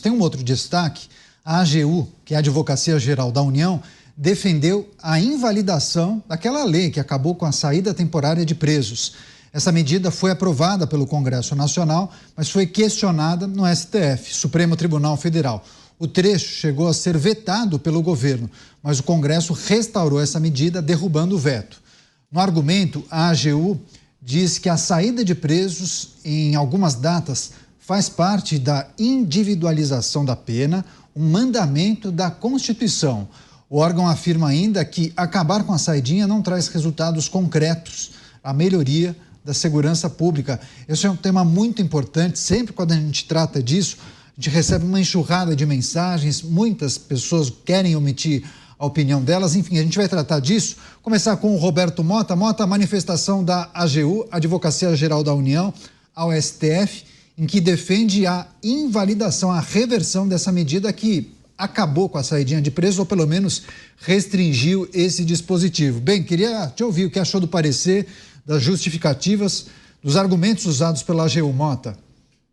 Tem um outro destaque: a AGU, que é a Advocacia Geral da União, defendeu a invalidação daquela lei que acabou com a saída temporária de presos. Essa medida foi aprovada pelo Congresso Nacional, mas foi questionada no STF, Supremo Tribunal Federal. O trecho chegou a ser vetado pelo governo, mas o Congresso restaurou essa medida, derrubando o veto. No argumento, a AGU diz que a saída de presos em algumas datas faz parte da individualização da pena, um mandamento da Constituição. O órgão afirma ainda que acabar com a saidinha não traz resultados concretos, a melhoria da segurança pública. Esse é um tema muito importante. Sempre quando a gente trata disso, a gente recebe uma enxurrada de mensagens, muitas pessoas querem omitir a opinião delas. Enfim, a gente vai tratar disso. Começar com o Roberto Mota. Mota, a manifestação da AGU, Advocacia Geral da União, ao STF, em que defende a invalidação, a reversão dessa medida que acabou com a saidinha de preso, ou pelo menos restringiu esse dispositivo. Bem, queria te ouvir o que achou do parecer, das justificativas, dos argumentos usados pela AGU, Mota.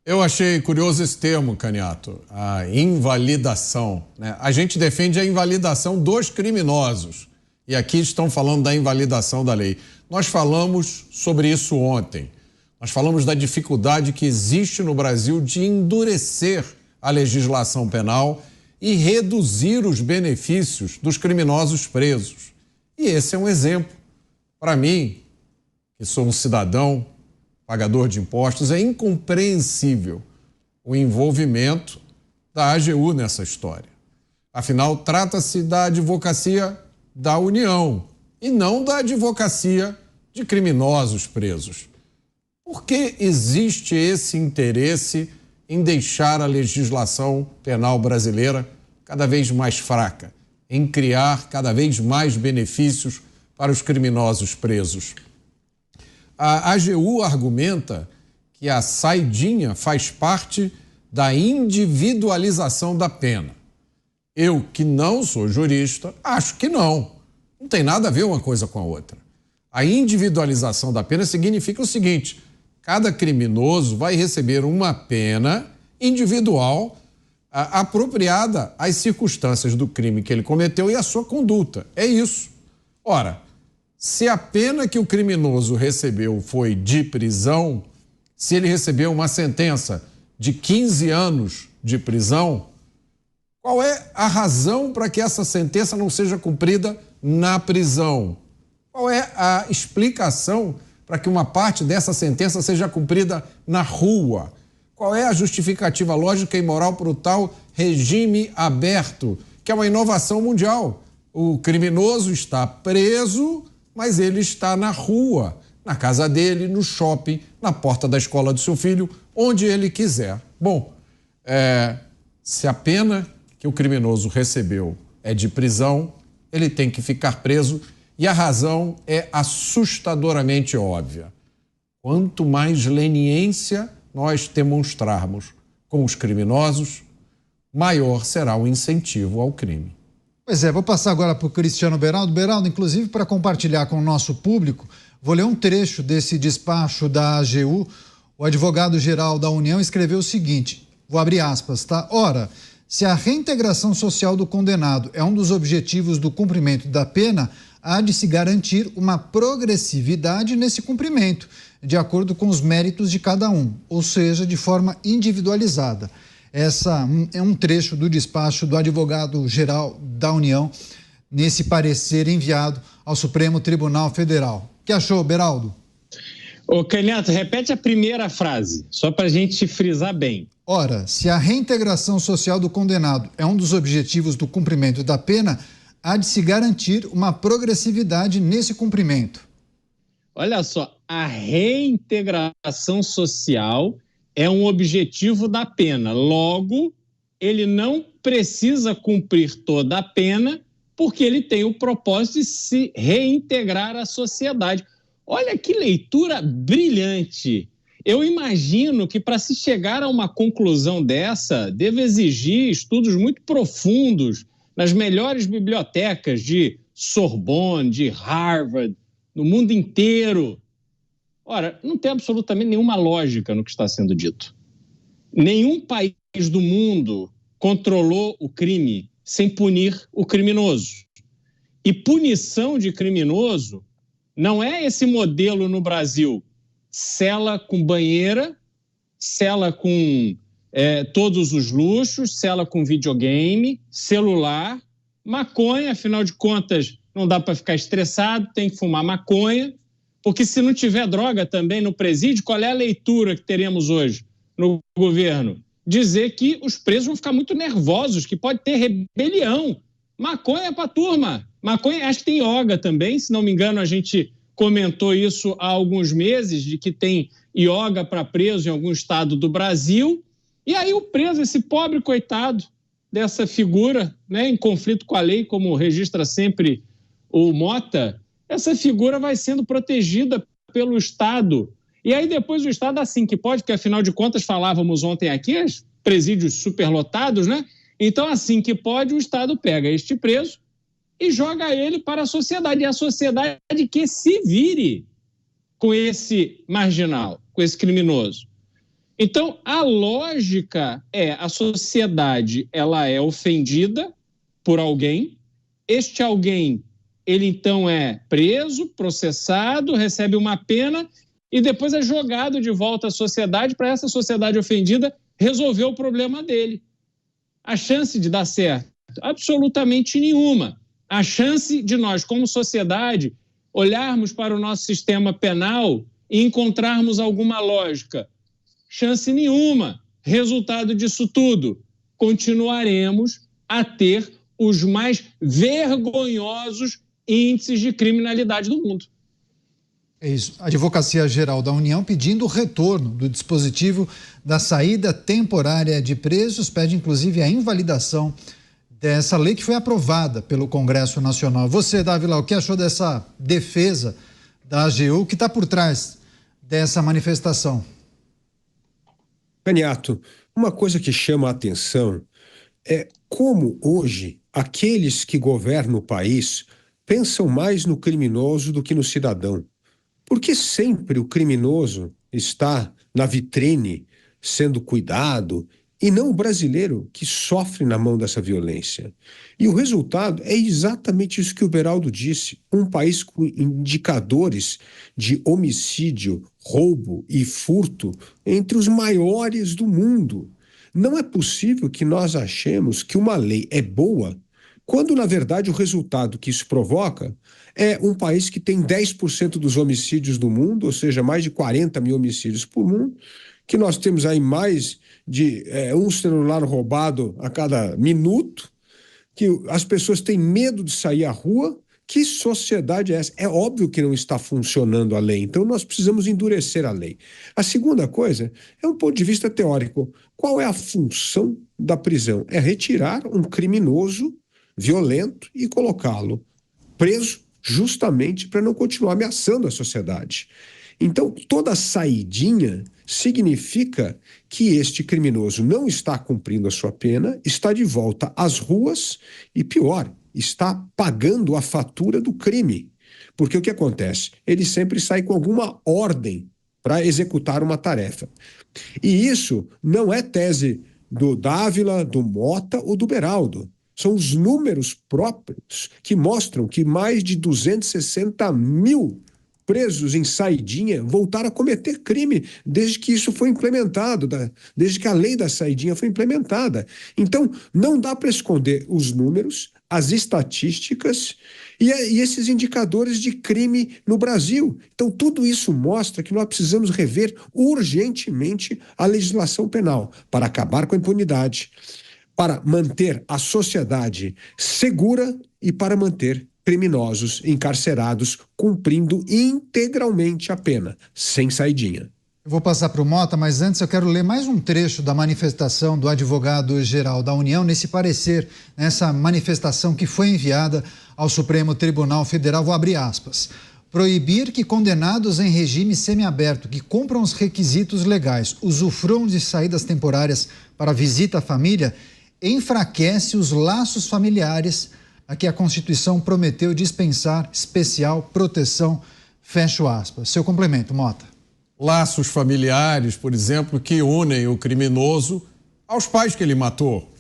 Eu achei curioso esse termo, Caniato, a invalidação, né? A gente defende a invalidação dos criminosos e aqui estão falando da invalidação da lei. Nós falamos sobre isso ontem. Nós falamos da dificuldade que existe no Brasil de endurecer a legislação penal e reduzir os benefícios dos criminosos presos. E esse é um exemplo. Para mim, que sou um cidadão pagador de impostos, é incompreensível o envolvimento da AGU nessa história. Afinal, trata-se da advocacia da União e não da advocacia de criminosos presos. Por que existe esse interesse em deixar a legislação penal brasileira cada vez mais fraca, em criar cada vez mais benefícios para os criminosos presos? A AGU argumenta que a saidinha faz parte da individualização da pena. Eu, que não sou jurista, acho que não. Não tem nada a ver uma coisa com a outra. A individualização da pena significa o seguinte: cada criminoso vai receber uma pena individual apropriada às circunstâncias do crime que ele cometeu e à sua conduta. É isso. Ora, se a pena que o criminoso recebeu foi de prisão, se ele recebeu uma sentença de 15 anos de prisão, qual é a razão para que essa sentença não seja cumprida na prisão? Qual é a explicação para que uma parte dessa sentença seja cumprida na rua? Qual é a justificativa lógica e moral para o tal regime aberto, que é uma inovação mundial? O criminoso está preso, mas ele está na rua, na casa dele, no shopping, na porta da escola do seu filho, onde ele quiser. Bom, se a pena que o criminoso recebeu é de prisão, ele tem que ficar preso e a razão é assustadoramente óbvia. Quanto mais leniência nós demonstrarmos com os criminosos, maior será o incentivo ao crime. Pois é, vou passar agora para o Cristiano Beraldo. Beraldo, inclusive para compartilhar com o nosso público, vou ler um trecho desse despacho da AGU. O advogado-geral da União escreveu o seguinte, vou abrir aspas, tá? Ora, se a reintegração social do condenado é um dos objetivos do cumprimento da pena, há de se garantir uma progressividade nesse cumprimento, de acordo com os méritos de cada um, ou seja, de forma individualizada. Essa é um trecho do despacho do advogado-geral da União nesse parecer enviado ao Supremo Tribunal Federal. O que achou, Beraldo? Ô, Caniato, repete a primeira frase, só para a gente frisar bem. Ora, se a reintegração social do condenado é um dos objetivos do cumprimento da pena, há de se garantir uma progressividade nesse cumprimento. Olha só, a reintegração social é um objetivo da pena. Logo, ele não precisa cumprir toda a pena porque ele tem o propósito de se reintegrar à sociedade. Olha que leitura brilhante. Eu imagino que para se chegar a uma conclusão dessa, deve exigir estudos muito profundos nas melhores bibliotecas de Sorbonne, de Harvard, no mundo inteiro. Ora, não tem absolutamente nenhuma lógica no que está sendo dito. Nenhum país do mundo controlou o crime sem punir o criminoso. E punição de criminoso não é esse modelo no Brasil, cela com banheira, cela com todos os luxos, cela com videogame, celular, maconha, afinal de contas não dá para ficar estressado, tem que fumar maconha, porque se não tiver droga também no presídio, qual é a leitura que teremos hoje no governo? Dizer que os presos vão ficar muito nervosos, que pode ter rebelião. Maconha para a turma. Maconha, acho que tem yoga também, se não me engano, a gente comentou isso há alguns meses, de que tem yoga para preso em algum estado do Brasil. E aí o preso, esse pobre coitado dessa figura, né, em conflito com a lei, como registra sempre o Mota, essa figura vai sendo protegida pelo Estado. E aí depois o Estado, assim que pode, porque afinal de contas falávamos ontem aqui, os presídios superlotados, né? Então, assim que pode, o Estado pega este preso e joga ele para a sociedade. E a sociedade que se vire com esse marginal, com esse criminoso. Então, a lógica é a sociedade, ela é ofendida por alguém, este alguém, ele então é preso, processado, recebe uma pena e depois é jogado de volta à sociedade para essa sociedade ofendida resolver o problema dele. A chance de dar certo? Absolutamente nenhuma. A chance de nós, como sociedade, olharmos para o nosso sistema penal e encontrarmos alguma lógica? Chance nenhuma. Resultado disso tudo, continuaremos a ter os mais vergonhosos índices de criminalidade do mundo. É isso. A Advocacia Geral da União, pedindo o retorno do dispositivo da saída temporária de presos, pede inclusive a invalidação dessa lei que foi aprovada pelo Congresso Nacional. Você, Dávila, o que achou dessa defesa da AGU que está por trás dessa manifestação? Caniato, uma coisa que chama a atenção é como hoje aqueles que governam o país pensam mais no criminoso do que no cidadão. Porque sempre o criminoso está na vitrine, sendo cuidado, e não o brasileiro que sofre na mão dessa violência. E o resultado é exatamente isso que o Beraldo disse, um país com indicadores de homicídio, roubo e furto entre os maiores do mundo. Não é possível que nós achemos que uma lei é boa quando, na verdade, o resultado que isso provoca é um país que tem 10% dos homicídios do mundo, ou seja, mais de 40 mil homicídios por mundo, que nós temos aí mais de um celular roubado a cada minuto, que as pessoas têm medo de sair à rua. Que sociedade é essa? É óbvio que não está funcionando a lei, então nós precisamos endurecer a lei. A segunda coisa é um ponto de vista teórico. Qual é a função da prisão? É retirar um criminoso violento e colocá-lo preso justamente para não continuar ameaçando a sociedade. Então, toda saidinha significa que este criminoso não está cumprindo a sua pena, está de volta às ruas e, pior, está pagando a fatura do crime. Porque o que acontece? Ele sempre sai com alguma ordem para executar uma tarefa. E isso não é tese do Dávila, do Mota ou do Beraldo. São os números próprios que mostram que mais de 260 mil presos em saidinha voltaram a cometer crime desde que isso foi implementado, desde que a lei da saidinha foi implementada. Então, não dá para esconder os números, as estatísticas e esses indicadores de crime no Brasil. Então, tudo isso mostra que nós precisamos rever urgentemente a legislação penal para acabar com a impunidade, para manter a sociedade segura e para manter criminosos encarcerados cumprindo integralmente a pena, sem saidinha. Eu vou passar para o Mota, mas antes eu quero ler mais um trecho da manifestação do Advogado-Geral da União, nesse parecer, nessa manifestação que foi enviada ao Supremo Tribunal Federal. Vou abrir aspas. Proibir que condenados em regime semiaberto que cumpram os requisitos legais usufruam de saídas temporárias para visita à família enfraquece os laços familiares a que a Constituição prometeu dispensar especial proteção, fecho aspas. Seu complemento, Mota. Laços familiares, por exemplo, que unem o criminoso aos pais que ele matou.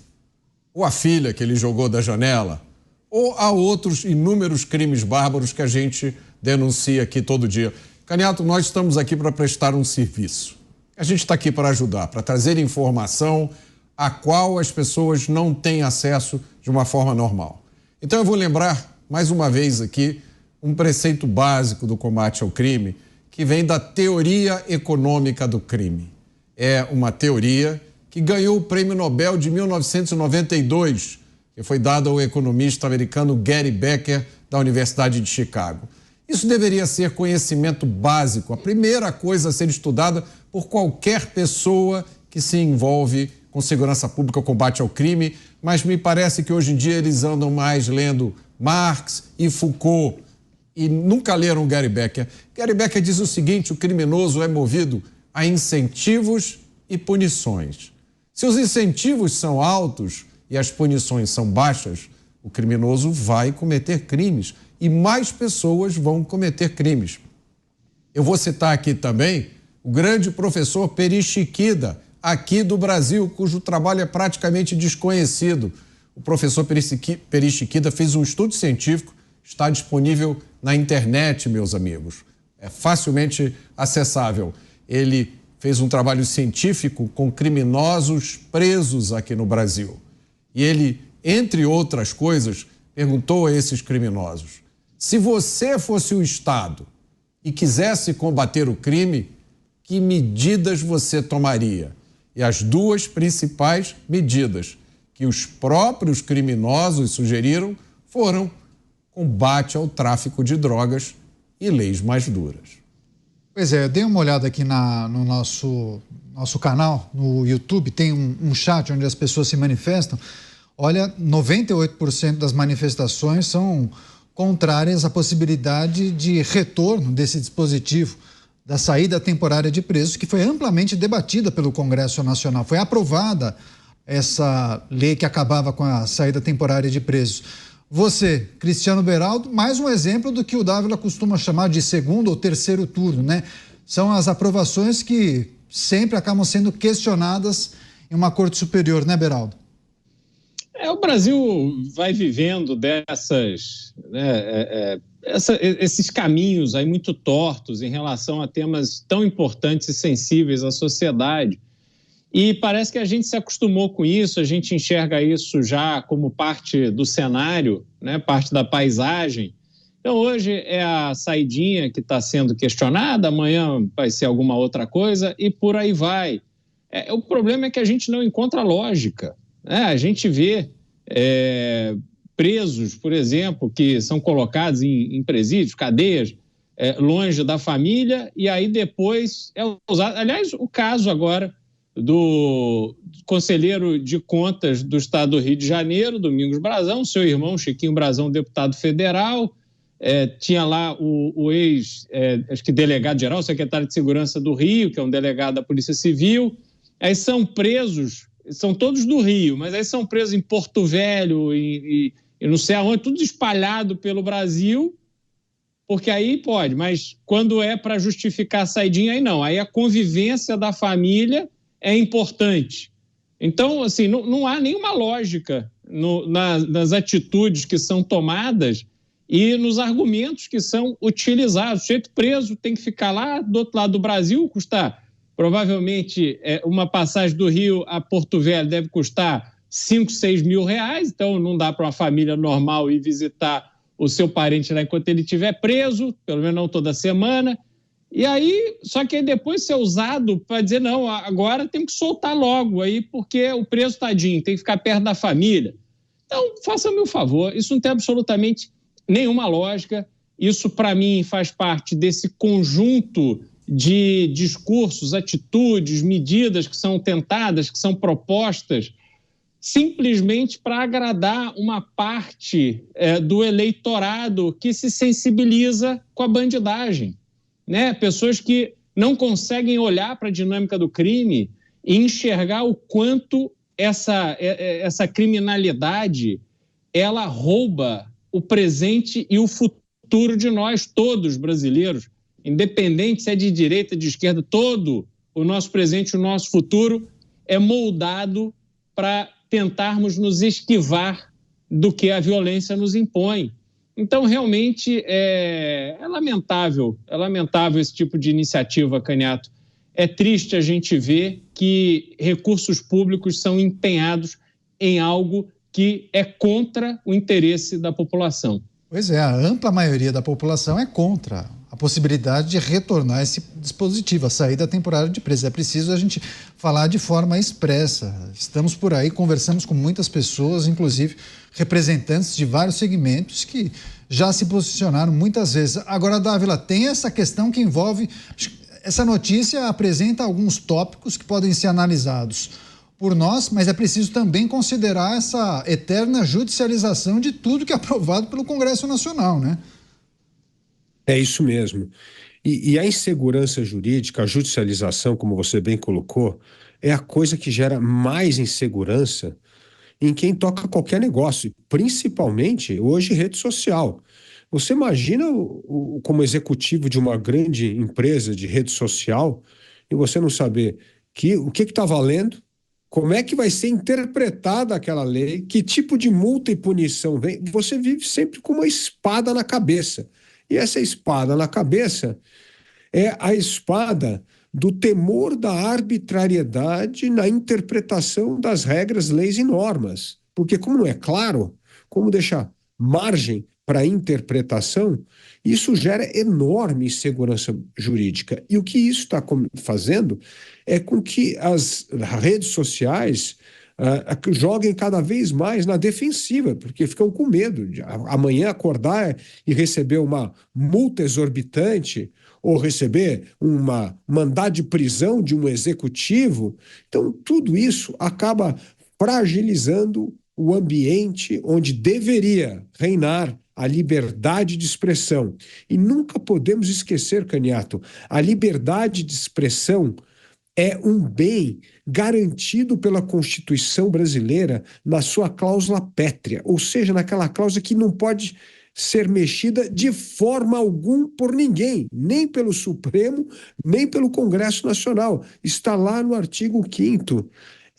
ou a filha que ele jogou da janela, ou a outros inúmeros crimes bárbaros que a gente denuncia aqui todo dia. Caniato, nós estamos aqui para prestar um serviço. A gente está aqui para ajudar, para trazer informação a qual as pessoas não têm acesso de uma forma normal. Então eu vou lembrar, mais uma vez aqui, um preceito básico do combate ao crime, que vem da teoria econômica do crime. É uma teoria que ganhou o Prêmio Nobel de 1992, que foi dado ao economista americano Gary Becker, da Universidade de Chicago. Isso deveria ser conhecimento básico, a primeira coisa a ser estudada por qualquer pessoa que se envolve com segurança pública ou combate ao crime, mas me parece que hoje em dia eles andam mais lendo Marx e Foucault e nunca leram Gary Becker. Gary Becker diz o seguinte: o criminoso é movido a incentivos e punições. Se os incentivos são altos e as punições são baixas, o criminoso vai cometer crimes e mais pessoas vão cometer crimes. Eu vou citar aqui também o grande professor Perichiquida, aqui do Brasil, cujo trabalho é praticamente desconhecido. O professor Perichiquida fez um estudo científico, está disponível na internet, meus amigos. É facilmente acessável. Ele fez um trabalho científico com criminosos presos aqui no Brasil. E ele, entre outras coisas, perguntou a esses criminosos: se você fosse o Estado e quisesse combater o crime, que medidas você tomaria? E as duas principais medidas que os próprios criminosos sugeriram foram combate ao tráfico de drogas e leis mais duras. Pois é, eu dei uma olhada aqui no nosso canal, no YouTube, tem um chat onde as pessoas se manifestam. Olha, 98% das manifestações são contrárias à possibilidade de retorno desse dispositivo da saída temporária de presos, que foi amplamente debatida pelo Congresso Nacional. Foi aprovada essa lei que acabava com a saída temporária de presos. Você, Cristiano Beraldo, mais um exemplo do que o Dávila costuma chamar de segundo ou terceiro turno, né? São as aprovações que sempre acabam sendo questionadas em uma corte superior, né, Beraldo? O Brasil vai vivendo esses caminhos aí muito tortos em relação a temas tão importantes e sensíveis à sociedade. E parece que a gente se acostumou com isso, a gente enxerga isso já como parte do cenário, né, parte da paisagem. Então, hoje é a saidinha que está sendo questionada, amanhã vai ser alguma outra coisa e por aí vai. O problema é que a gente não encontra lógica. A gente vê presos, por exemplo, que são colocados em presídios, cadeias, longe da família, e aí depois é usado. Aliás, o caso agora do conselheiro de contas do estado do Rio de Janeiro, Domingos Brazão, seu irmão Chiquinho Brazão, deputado federal, tinha lá o acho que delegado-geral, secretário de Segurança do Rio, que é um delegado da Polícia Civil. Aí são presos, são todos do Rio, mas aí são presos em Porto Velho e não sei aonde, tudo espalhado pelo Brasil, porque aí pode, mas quando é para justificar a saidinha, aí não. Aí a convivência da família é importante. Então, assim, não há nenhuma lógica nas atitudes que são tomadas e nos argumentos que são utilizados. O sujeito preso tem que ficar lá do outro lado do Brasil, custar provavelmente uma passagem do Rio a Porto Velho deve custar 5, 6 mil reais, então não dá para uma família normal ir visitar o seu parente lá enquanto ele estiver preso, pelo menos não toda semana. E aí, só que aí depois ser usado para dizer, não, agora tem que soltar logo aí, porque o preso tadinho tem que ficar perto da família. Então, faça-me um favor, isso não tem absolutamente nenhuma lógica. Isso, para mim, faz parte desse conjunto de discursos, atitudes, medidas que são tentadas, que são propostas, simplesmente para agradar uma parte do eleitorado que se sensibiliza com a bandidagem. Né? Pessoas que não conseguem olhar para a dinâmica do crime e enxergar o quanto essa criminalidade ela rouba o presente e o futuro de nós todos brasileiros, independente se é de direita, de esquerda, todo o nosso presente e o nosso futuro é moldado para tentarmos nos esquivar do que a violência nos impõe. Então, realmente, é lamentável esse tipo de iniciativa, Canhato. É triste a gente ver que recursos públicos são empenhados em algo que é contra o interesse da população. Pois é, a ampla maioria da população é contra a possibilidade de retornar esse dispositivo, a saída temporária de presos. É preciso a gente falar de forma expressa. Estamos por aí, conversamos com muitas pessoas, inclusive representantes de vários segmentos que já se posicionaram muitas vezes. Agora, Dávila, tem essa questão que envolve... Essa notícia apresenta alguns tópicos que podem ser analisados por nós, mas é preciso também considerar essa eterna judicialização de tudo que é aprovado pelo Congresso Nacional, né? É isso mesmo. E a insegurança jurídica, a judicialização, como você bem colocou, é a coisa que gera mais insegurança em quem toca qualquer negócio, principalmente hoje rede social. Você imagina como executivo de uma grande empresa de rede social e você não saber o que está valendo, como é que vai ser interpretada aquela lei, que tipo de multa e punição vem. Você vive sempre com uma espada na cabeça. E essa espada na cabeça é a espada do temor da arbitrariedade na interpretação das regras, leis e normas. Porque como não é claro, como deixar margem para interpretação, isso gera enorme insegurança jurídica. E o que isso está fazendo é com que as redes sociais joguem cada vez mais na defensiva, porque ficam com medo de amanhã acordar e receber uma multa exorbitante ou receber uma mandado de prisão de um executivo. Então, tudo isso acaba fragilizando o ambiente onde deveria reinar a liberdade de expressão. E nunca podemos esquecer, Canhato, a liberdade de expressão é um bem garantido pela Constituição brasileira na sua cláusula pétrea, ou seja, naquela cláusula que não pode ser mexida de forma alguma por ninguém, nem pelo Supremo, nem pelo Congresso Nacional. Está lá no artigo 5º.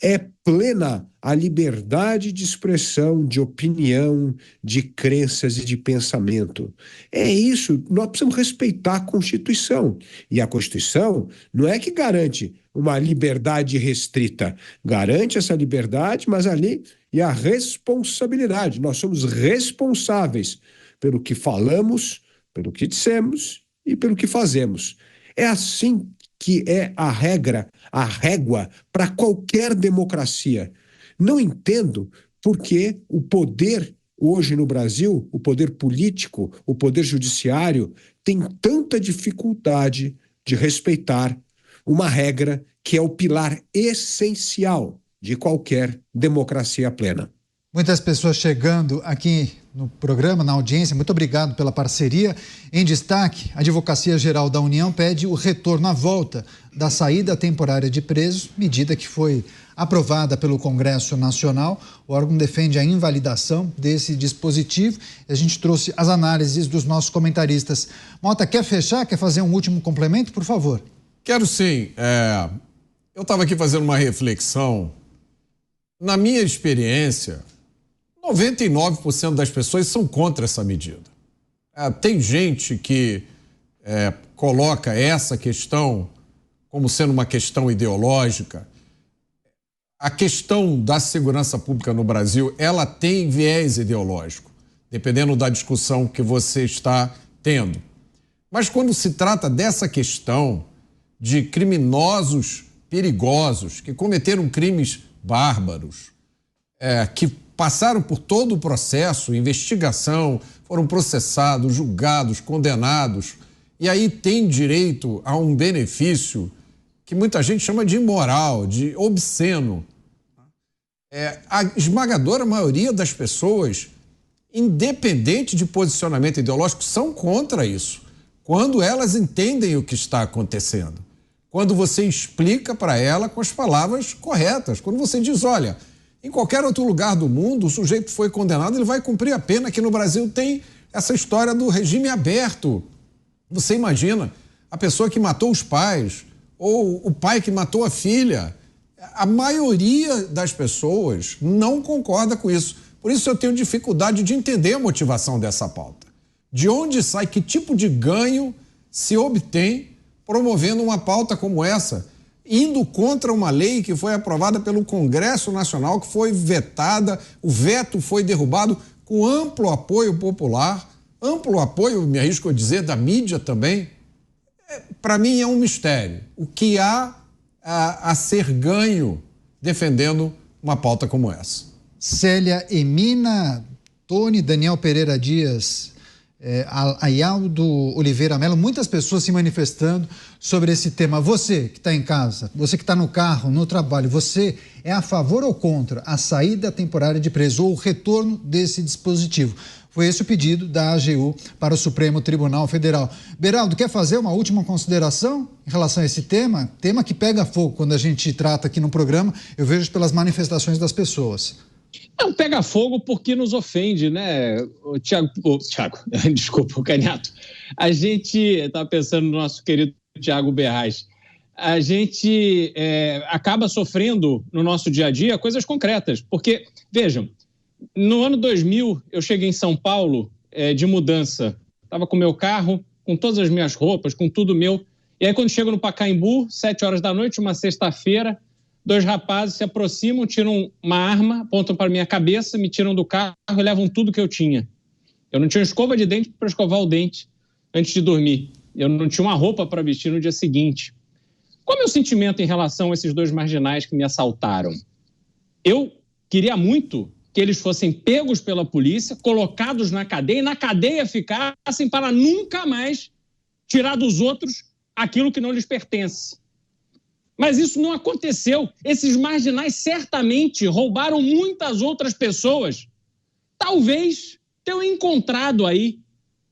É plena a liberdade de expressão, de opinião, de crenças e de pensamento. É isso, nós precisamos respeitar a Constituição. E a Constituição não é que garante uma liberdade restrita, garante essa liberdade, mas ali e a responsabilidade. Nós somos responsáveis pelo que falamos, pelo que dissemos e pelo que fazemos. É assim que é a régua para qualquer democracia. Não entendo por que o poder hoje no Brasil, o poder político, o poder judiciário, tem tanta dificuldade de respeitar uma regra que é o pilar essencial de qualquer democracia plena. Muitas pessoas chegando aqui no programa, na audiência. Muito obrigado pela parceria. Em destaque, a Advocacia Geral da União pede o retorno à volta da saída temporária de presos, medida que foi aprovada pelo Congresso Nacional. O órgão defende a invalidação desse dispositivo. A gente trouxe as análises dos nossos comentaristas. Mota, quer fechar? Quer fazer um último complemento, por favor? Quero sim. Eu estava aqui fazendo uma reflexão. Na minha experiência, 99% das pessoas são contra essa medida. Tem gente que coloca essa questão como sendo uma questão ideológica. A questão da segurança pública no Brasil, ela tem viés ideológico, dependendo da discussão que você está tendo. Mas quando se trata dessa questão de criminosos perigosos, que cometeram crimes bárbaros, que passaram por todo o processo, investigação, foram processados, julgados, condenados, e aí tem direito a um benefício que muita gente chama de imoral, de obsceno. A esmagadora maioria das pessoas, independente de posicionamento ideológico, são contra isso, quando elas entendem o que está acontecendo. Quando você explica para ela com as palavras corretas, quando você diz, olha, em qualquer outro lugar do mundo, o sujeito foi condenado, ele vai cumprir a pena. Aqui no Brasil tem essa história do regime aberto. Você imagina a pessoa que matou os pais, ou o pai que matou a filha, A maioria das pessoas não concorda com isso. Por isso eu tenho dificuldade de entender a motivação dessa pauta. De onde sai, que tipo de ganho se obtém promovendo uma pauta como essa, indo contra uma lei que foi aprovada pelo Congresso Nacional, que foi vetada, o veto foi derrubado com amplo apoio popular, amplo apoio, me arrisco a dizer, da mídia também. Para mim é um mistério. O que há a ser ganho defendendo uma pauta como essa? Célia Emina, Tony, Daniel Pereira Dias, Ayaldo Oliveira Melo, muitas pessoas se manifestando sobre esse tema. Você que está em casa, você que está no carro, no trabalho, você é a favor ou contra a saída temporária de preso ou o retorno desse dispositivo? Foi esse o pedido da AGU para o Supremo Tribunal Federal. Beraldo, quer fazer uma última consideração em relação a esse tema? Tema que pega fogo quando a gente trata aqui no programa, eu vejo pelas manifestações das pessoas. Não pega fogo porque nos ofende, né, Tiago, desculpa, o Canhato. A gente está pensando no nosso querido Tiago Berrais. A gente acaba sofrendo no nosso dia a dia coisas concretas, porque, vejam, no ano 2000 eu cheguei em São Paulo de mudança, estava com meu carro, com todas as minhas roupas, com tudo meu, e aí quando chego no Pacaembu, 7 horas da noite, uma sexta-feira, 2 rapazes se aproximam, tiram uma arma, apontam para minha cabeça, me tiram do carro e levam tudo que eu tinha. Eu não tinha escova de dente para escovar o dente antes de dormir. Eu não tinha uma roupa para vestir no dia seguinte. Qual é o meu sentimento em relação a esses 2 marginais que me assaltaram? Eu queria muito que eles fossem pegos pela polícia, colocados na cadeia, e na cadeia ficassem para nunca mais tirar dos outros aquilo que não lhes pertence. Mas isso não aconteceu. Esses marginais certamente roubaram muitas outras pessoas. Talvez tenham encontrado aí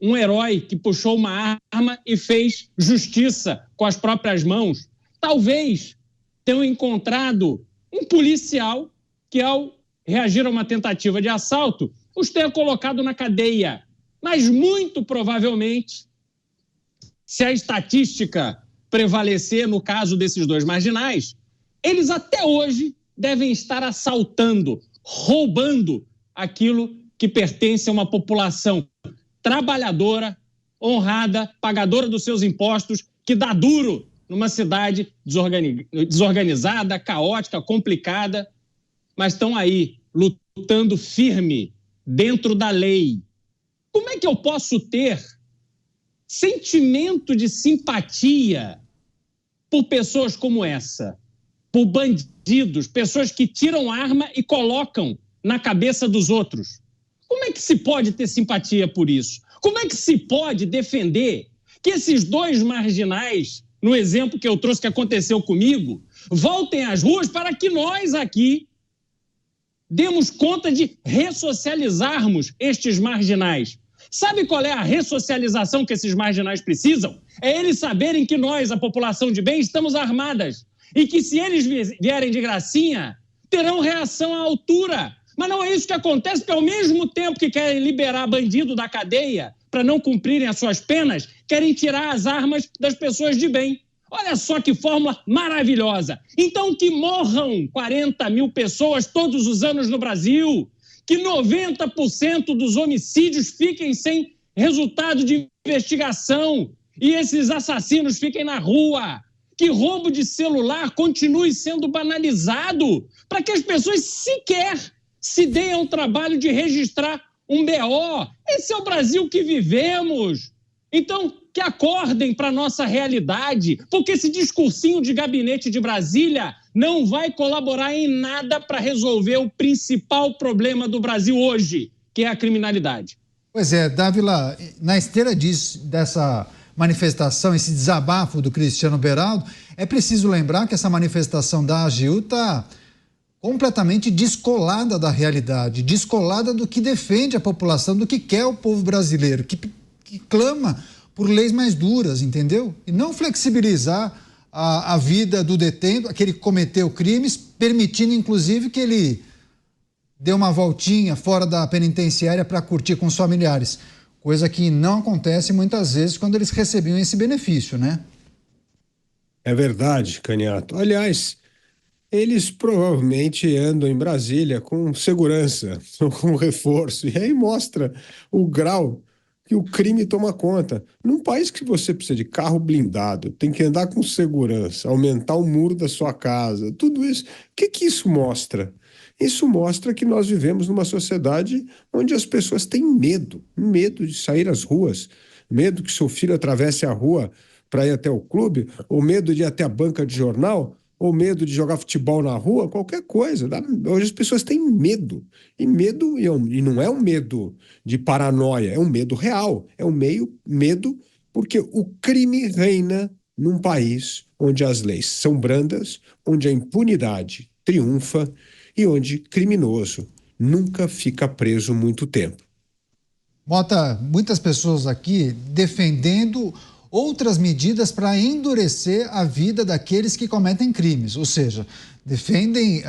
um herói que puxou uma arma e fez justiça com as próprias mãos. Talvez tenham encontrado um policial que, ao reagir a uma tentativa de assalto, os tenha colocado na cadeia. Mas, muito provavelmente, se a estatística prevalecer no caso desses 2 marginais, eles até hoje devem estar assaltando, roubando aquilo que pertence a uma população trabalhadora, honrada, pagadora dos seus impostos, que dá duro numa cidade desorganizada, caótica, complicada, mas estão aí lutando firme dentro da lei. Como é que eu posso ter sentimento de simpatia por pessoas como essa, por bandidos, pessoas que tiram arma e colocam na cabeça dos outros? Como é que se pode ter simpatia por isso? Como é que se pode defender que esses 2 marginais, no exemplo que eu trouxe que aconteceu comigo, voltem às ruas para que nós aqui demos conta de ressocializarmos estes marginais? Sabe qual é a ressocialização que esses marginais precisam? É eles saberem que nós, a população de bem, estamos armadas e que se eles vierem de gracinha, terão reação à altura. Mas não é isso que acontece, porque ao mesmo tempo que querem liberar bandido da cadeia para não cumprirem as suas penas, querem tirar as armas das pessoas de bem. Olha só que fórmula maravilhosa. Então que morram 40 mil pessoas todos os anos no Brasil, que 90% dos homicídios fiquem sem resultado de investigação e esses assassinos fiquem na rua, que roubo de celular continue sendo banalizado, para que as pessoas sequer se deem ao trabalho de registrar um BO. Esse é o Brasil que vivemos. Então, que acordem para a nossa realidade, porque esse discursinho de gabinete de Brasília não vai colaborar em nada para resolver o principal problema do Brasil hoje, que é a criminalidade. Pois é, Dávila, na esteira dessa manifestação, esse desabafo do Cristiano Beraldo, é preciso lembrar que essa manifestação da AGU está completamente descolada da realidade, descolada do que defende a população, do que quer o povo brasileiro, que clama por leis mais duras, entendeu? E não flexibilizar a vida do detento, aquele que cometeu crimes, permitindo inclusive que ele dê uma voltinha fora da penitenciária para curtir com os familiares, coisa que não acontece muitas vezes quando eles recebiam esse benefício, né? É verdade, Canhato. Aliás, eles provavelmente andam em Brasília com segurança, com reforço, e aí mostra o grau que o crime toma conta. Num país que você precisa de carro blindado, tem que andar com segurança, aumentar o muro da sua casa, tudo isso, o que isso mostra? Isso mostra que nós vivemos numa sociedade onde as pessoas têm medo de sair às ruas, medo que seu filho atravesse a rua para ir até o clube, ou medo de ir até a banca de jornal, ou medo de jogar futebol na rua, qualquer coisa. Hoje as pessoas têm medo. E não é um medo de paranoia, é um medo real. É um medo porque o crime reina num país onde as leis são brandas, onde a impunidade triunfa e onde criminoso nunca fica preso muito tempo. Mota, muitas pessoas aqui defendendo outras medidas para endurecer a vida daqueles que cometem crimes, ou seja, defendem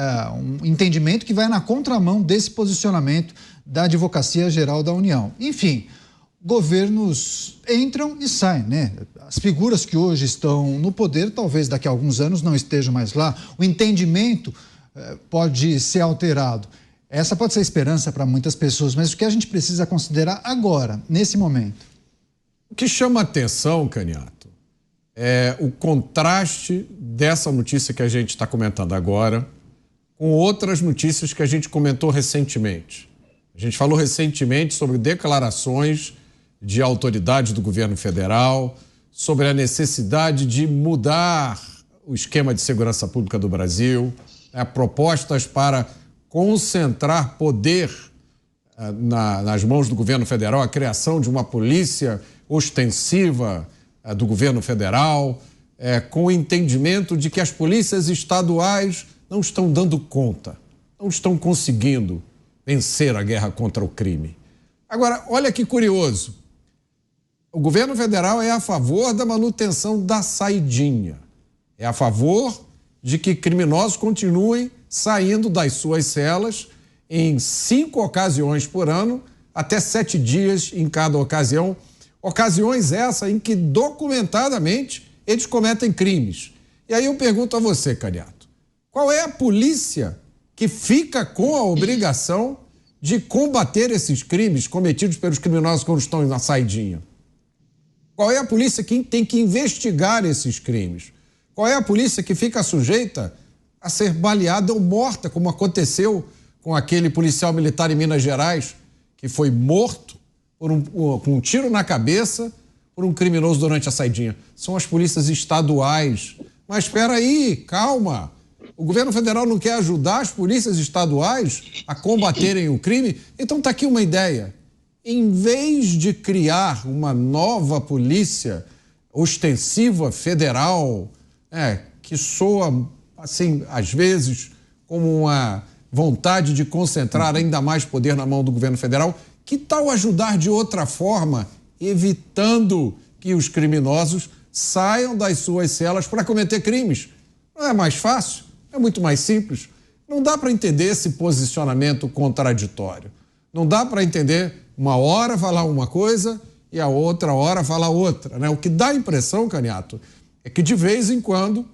um entendimento que vai na contramão desse posicionamento da Advocacia Geral da União. Enfim, governos entram e saem, né? As figuras que hoje estão no poder, talvez daqui a alguns anos não estejam mais lá, o entendimento pode ser alterado. Essa pode ser a esperança para muitas pessoas, mas o que a gente precisa considerar agora, nesse momento? O que chama atenção, Caniato, é o contraste dessa notícia que a gente está comentando agora com outras notícias que a gente comentou recentemente. A gente falou recentemente sobre declarações de autoridades do governo federal, sobre a necessidade de mudar o esquema de segurança pública do Brasil, propostas para concentrar poder nas mãos do governo federal, a criação de uma polícia ostensiva do governo federal, com o entendimento de que as polícias estaduais não estão dando conta, não estão conseguindo vencer a guerra contra o crime. Agora, olha que curioso, o governo federal é a favor da manutenção da saidinha, é a favor de que criminosos continuem saindo das suas celas em 5 ocasiões por ano, até 7 dias em cada ocasião. Ocasiões essas em que documentadamente eles cometem crimes. E aí eu pergunto a você, Caniato, qual é a polícia que fica com a obrigação de combater esses crimes cometidos pelos criminosos quando estão na saidinha? Qual é a polícia que tem que investigar esses crimes? Qual é a polícia que fica sujeita a ser baleada ou morta, como aconteceu com aquele policial militar em Minas Gerais, que foi morto com um tiro na cabeça por um criminoso durante a saidinha? São as polícias estaduais. Mas espera aí, calma. O governo federal não quer ajudar as polícias estaduais a combaterem o crime? Então está aqui uma ideia. Em vez de criar uma nova polícia ostensiva federal, que soa, assim, às vezes, como uma vontade de concentrar ainda mais poder na mão do governo federal, que tal ajudar de outra forma, evitando que os criminosos saiam das suas celas para cometer crimes? Não é mais fácil? É muito mais simples. Não dá para entender esse posicionamento contraditório. Não dá para entender uma hora falar uma coisa e a outra hora falar outra, né? O que dá a impressão, Caniato, é que de vez em quando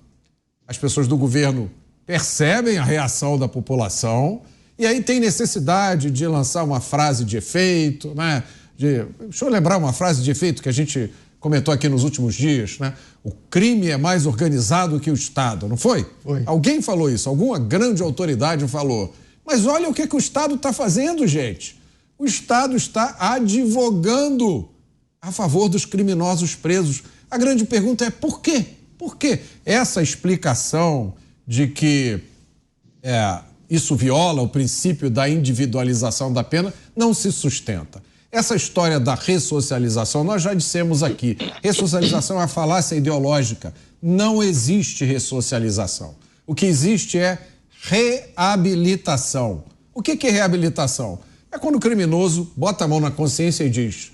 as pessoas do governo percebem a reação da população e aí tem necessidade de lançar uma frase de efeito, né? Deixa eu lembrar uma frase de efeito que a gente comentou aqui nos últimos dias, né? O crime é mais organizado que o Estado, não foi? Foi. Alguém falou isso, alguma grande autoridade falou. Mas olha o que o Estado está fazendo, gente. O Estado está advogando a favor dos criminosos presos. A grande pergunta é por quê? Por quê? Essa explicação de que isso viola o princípio da individualização da pena não se sustenta. Essa história da ressocialização, nós já dissemos aqui, ressocialização é uma falácia ideológica. Não existe ressocialização. O que existe é reabilitação. O que é reabilitação? É quando o criminoso bota a mão na consciência e diz: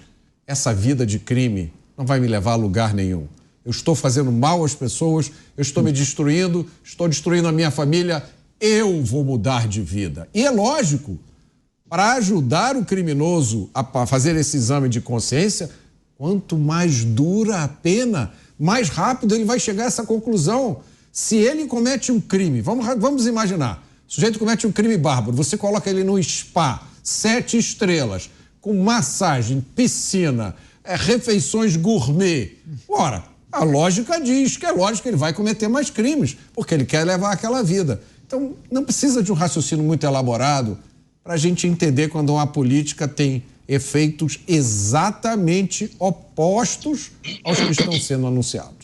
essa vida de crime não vai me levar a lugar nenhum. Eu estou fazendo mal às pessoas, eu estou me destruindo, estou destruindo a minha família, eu vou mudar de vida. E é lógico, para ajudar o criminoso a fazer esse exame de consciência, quanto mais dura a pena, mais rápido ele vai chegar a essa conclusão. Se ele comete um crime, vamos imaginar, o sujeito comete um crime bárbaro, você coloca ele no spa, 7 estrelas, com massagem, piscina, refeições gourmet. Ora, a lógica diz que é lógico que ele vai cometer mais crimes, porque ele quer levar aquela vida. Então, não precisa de um raciocínio muito elaborado para a gente entender quando uma política tem efeitos exatamente opostos aos que estão sendo anunciados.